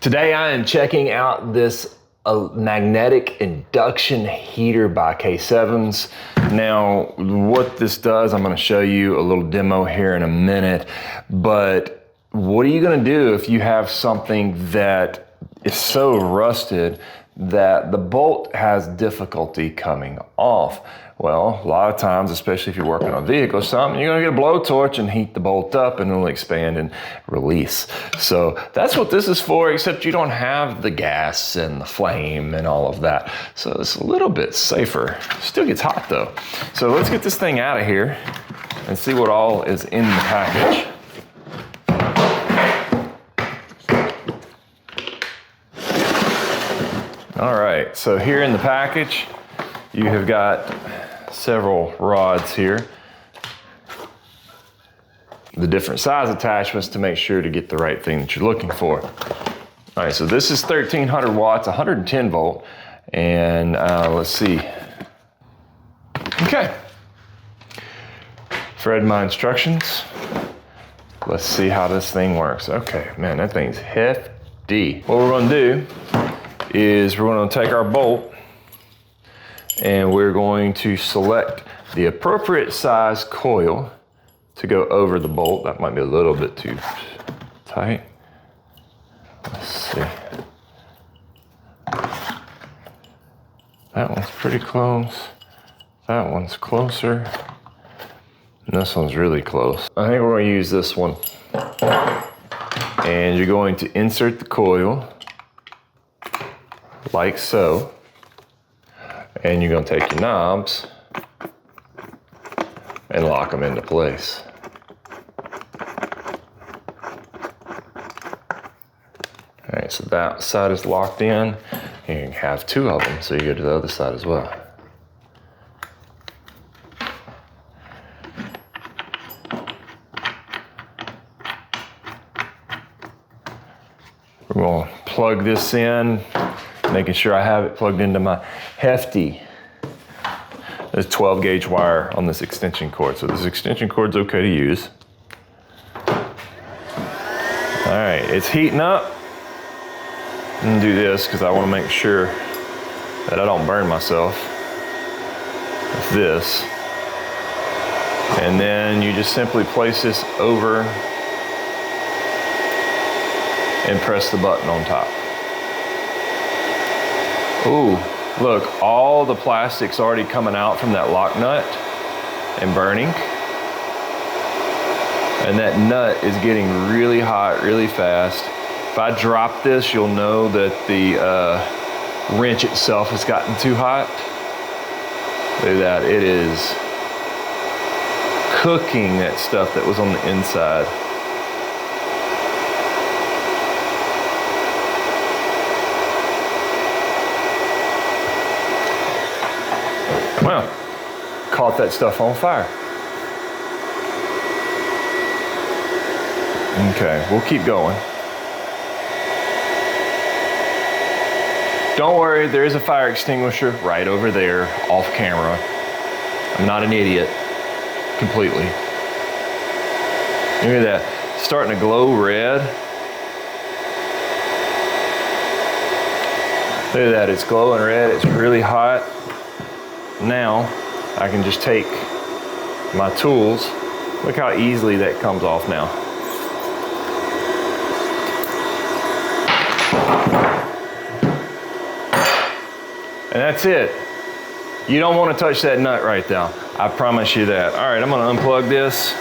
Today I am checking out this magnetic induction heater by K7s. Now what this does, I'm going to show you a little demo here in a minute, but what are you going to do if you have something that is so rusted that the bolt has difficulty coming off? Well, a lot of times, especially if you're working on a vehicle or something, you're gonna get a blowtorch and heat the bolt up and it'll expand and release. So that's what this is for, except you don't have the gas and the flame and all of that. So it's a little bit safer. Still gets hot though. So let's get this thing out of here and see what all is in the package. All right, so here in the package, you have got several rods here. The different size attachments to make sure to get the right thing that you're looking for. All right, so this is 1300 watts, 110 volt, and let's see. Okay, read my instructions. Let's see how this thing works. Okay, man, that thing's hefty. What we're gonna do is we're gonna take our bolt and we're going to select the appropriate size coil to go over the bolt. That might be a little bit too tight. Let's see. That one's pretty close. That one's closer. And this one's really close. I think we're going to use this one. And you're going to insert the coil like so. And you're going to take your knobs and lock them into place. All right, so that side is locked in. You can have two of them, so you go to the other side as well. We're going to plug this in, making sure I have it plugged into my hefty. There's 12 gauge wire on this extension cord. So this extension cord's okay to use. All right, it's heating up. I'm gonna do this because I want to make sure that I don't burn myself with this. And then you just simply place this over and press the button on top. Ooh, look, all the plastic's already coming out from that lock nut and burning. And that nut is getting really hot really fast. If I drop this, you'll know that the wrench itself has gotten too hot. Look at that, it is cooking that stuff that was on the inside. Well, caught that stuff on fire. Okay, we'll keep going. Don't worry, there is a fire extinguisher right over there, off camera. I'm not an idiot, completely. Look at that, it's starting to glow red. Look at that, it's glowing red, it's really hot. Now, I can just take my tools. Look how easily that comes off now. And that's it. You don't want to touch that nut right now. I promise you that. All right, I'm going to unplug this.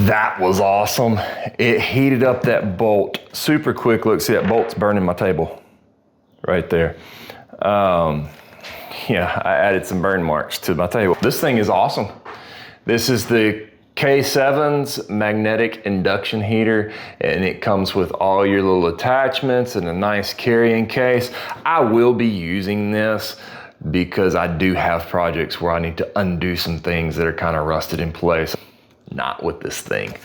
That was awesome. It heated up that bolt super quick. Look, see that bolt's burning my table. Right there. Yeah, I added some burn marks to my table. This thing is awesome. This is the K7's magnetic induction heater, and it comes with all your little attachments and a nice carrying case. I will be using this because I do have projects where I need to undo some things that are kind of rusted in place. Not with this thing.